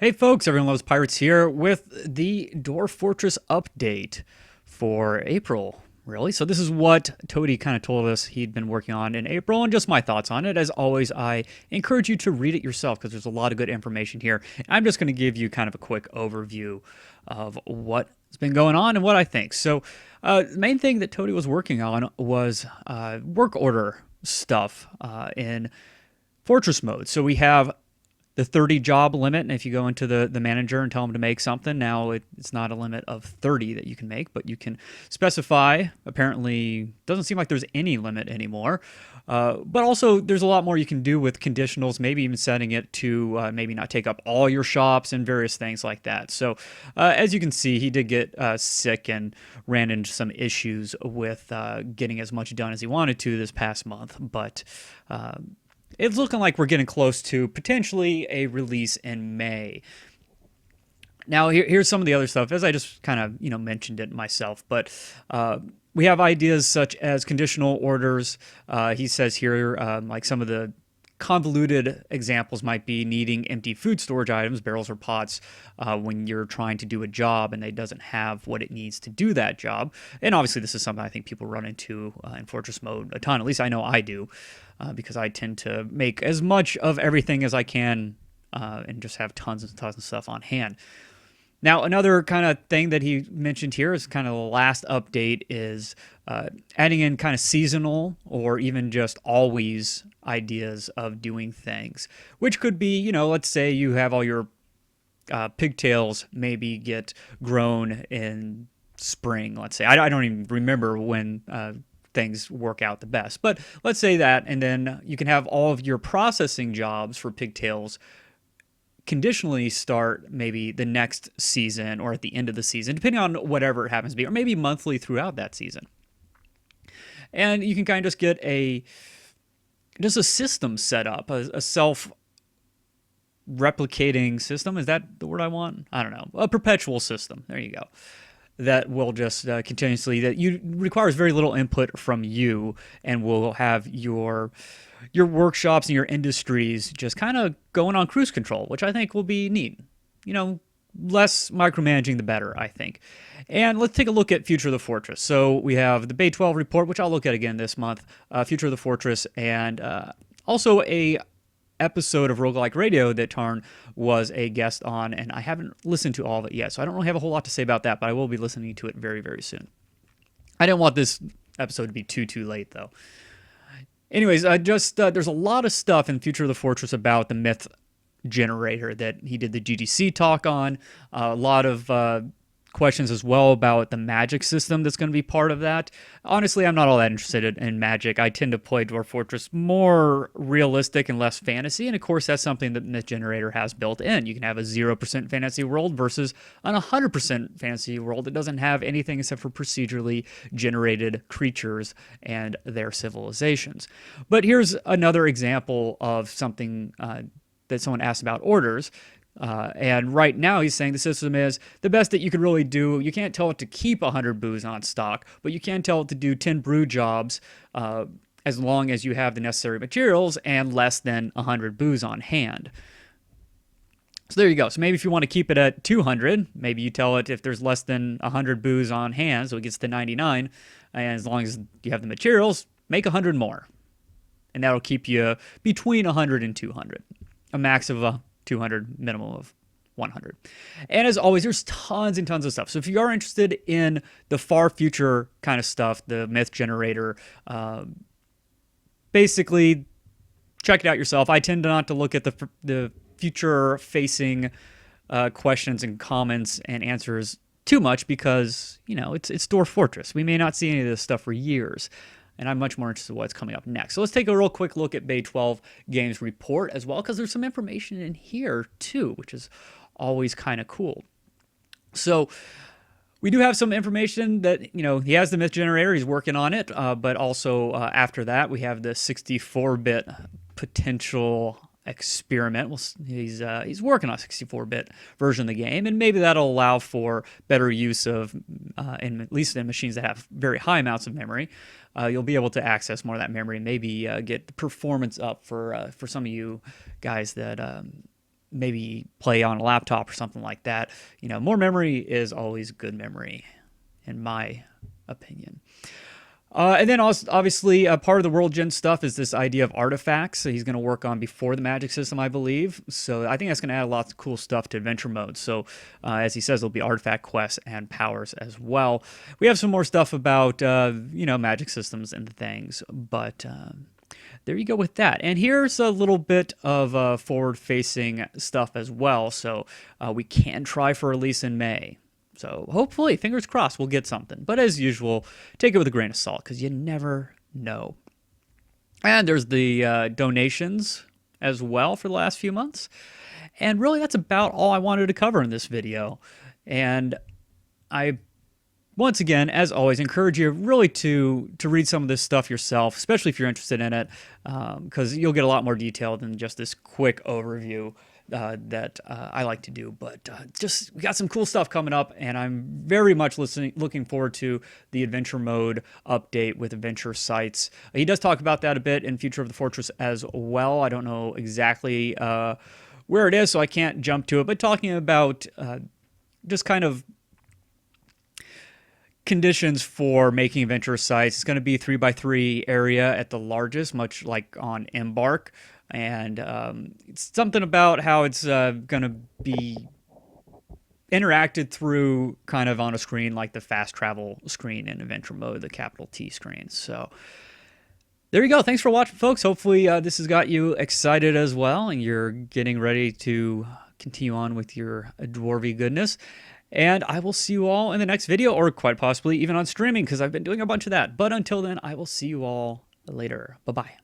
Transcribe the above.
Hey folks, Everyone Loves Pirates here with the Dwarf Fortress update for April. Really? So this is what Toady kind of told us he'd been working on in April and just my thoughts on it. As always, I encourage you to read it yourself because there's a lot of good information here. I'm just going to give you kind of a quick overview of what's been going on and what I think. So the main thing that Toady was working on was work order stuff in Fortress mode. So we have the 30 job limit, and if you go into the manager and tell them to make something, now it's not a limit of 30 that you can make, but you can specify. Apparently doesn't seem like there's any limit anymore, but also there's a lot more you can do with conditionals, maybe even setting it to maybe not take up all your shops and various things like that. So as you can see, he did get sick and ran into some issues with getting as much done as he wanted to this past month, but it's looking like we're getting close to potentially a release in May. Now, here's some of the other stuff, as I just kind of mentioned it myself. But we have ideas such as conditional orders. He says here, like some of the convoluted examples might be needing empty food storage items, barrels or pots, when you're trying to do a job and it doesn't have what it needs to do that job. And obviously this is something I think people run into in Fortress mode a ton. At least I know I do, because I tend to make as much of everything as I can and just have tons and tons of stuff on hand. Now, another kind of thing that he mentioned here is kind of the last update is adding in kind of seasonal or even just always ideas of doing things, which could be, let's say you have all your pigtails maybe get grown in spring, let's say. I don't even remember when things work out the best, but let's say that, and then you can have all of your processing jobs for pigtails conditionally start maybe the next season or at the end of the season, depending on whatever it happens to be, or maybe monthly throughout that season. And you can kind of just get a system set up, a self-replicating system. Is that the word I want? I don't know. A perpetual system. There you go. That will just continuously, that you requires very little input from you, and will have your workshops and your industries just kind of going on cruise control, which I think will be neat. Less micromanaging the better, I think. And let's take a look at Future of the Fortress. So we have the Bay 12 report, which I'll look at again this month, Future of the Fortress, and also a episode of Roguelike Radio that Tarn was a guest on, and I haven't listened to all of it yet, so I don't really have a whole lot to say about that, but I will be listening to it very, very soon. I didn't want this episode to be too late, though. Anyways, there's a lot of stuff in Future of the Fortress about the myth generator that he did the GDC talk on. A lot of questions as well about the magic system that's going to be part of that. Honestly, I'm not all that interested in magic. I tend to play Dwarf Fortress more realistic and less fantasy, and of course that's something that Myth Generator has built in. You can have a 0% fantasy world versus an 100% fantasy world that doesn't have anything except for procedurally generated creatures and their civilizations. But here's another example of something that someone asked about orders. And right now he's saying the system is the best that you could really do. You can't tell it to keep 100 booze on stock, but you can tell it to do 10 brew jobs as long as you have the necessary materials and less than 100 booze on hand. So there you go. So maybe if you want to keep it at 200, maybe you tell it if there's less than 100 booze on hand, so it gets to 99, and as long as you have the materials, make 100 more. And that'll keep you between 100 and 200. A max of 200, minimum of 100. And as always, there's tons and tons of stuff. So if you are interested in the far future kind of stuff, the myth generator, basically check it out yourself. I tend not to look at the future facing questions and comments and answers too much because, it's Dwarf Fortress. We may not see any of this stuff for years. And I'm much more interested in what's coming up next. So let's take a real quick look at Bay 12 Games report as well, because there's some information in here too, which is always kind of cool. So we do have some information that, he has the myth generator, he's working on it, but also after that, we have the 64-bit potential experiment. Well, he's working on a 64-bit version of the game, and maybe that'll allow for better use of, at least in machines that have very high amounts of memory. You'll be able to access more of that memory and maybe get the performance up for some of you guys that maybe play on a laptop or something like that. More memory is always good memory, in my opinion. And then also, obviously, part of the World Gen stuff is this idea of artifacts that he's going to work on before the magic system, I believe. So I think that's going to add lots of cool stuff to adventure mode. So as he says, there'll be artifact quests and powers as well. We have some more stuff about, magic systems and things. But there you go with that. And here's a little bit of forward-facing stuff as well. So we can try for release in May. So hopefully, fingers crossed, we'll get something. But as usual, take it with a grain of salt because you never know. And there's the donations as well for the last few months. And really, that's about all I wanted to cover in this video. And I, once again, as always, encourage you really to read some of this stuff yourself, especially if you're interested in it, because you'll get a lot more detail than just this quick overview that I like to do. But we got some cool stuff coming up, and I'm very much looking forward to the adventure mode update with adventure sites. He does talk about that a bit in Future of the Fortress as well. I don't know exactly where it is, so I can't jump to it, but talking about just kind of conditions for making adventure sites. It's going to be 3x3 area at the largest, much like on Embark. And it's something about how it's going to be interacted through kind of on a screen like the fast travel screen in adventure mode, the capital T screen. So there you go. Thanks for watching, folks. Hopefully this has got you excited as well, and you're getting ready to continue on with your dwarvy goodness. And I will see you all in the next video, or quite possibly even on streaming, because I've been doing a bunch of that. But until then, I will see you all later. Bye-bye.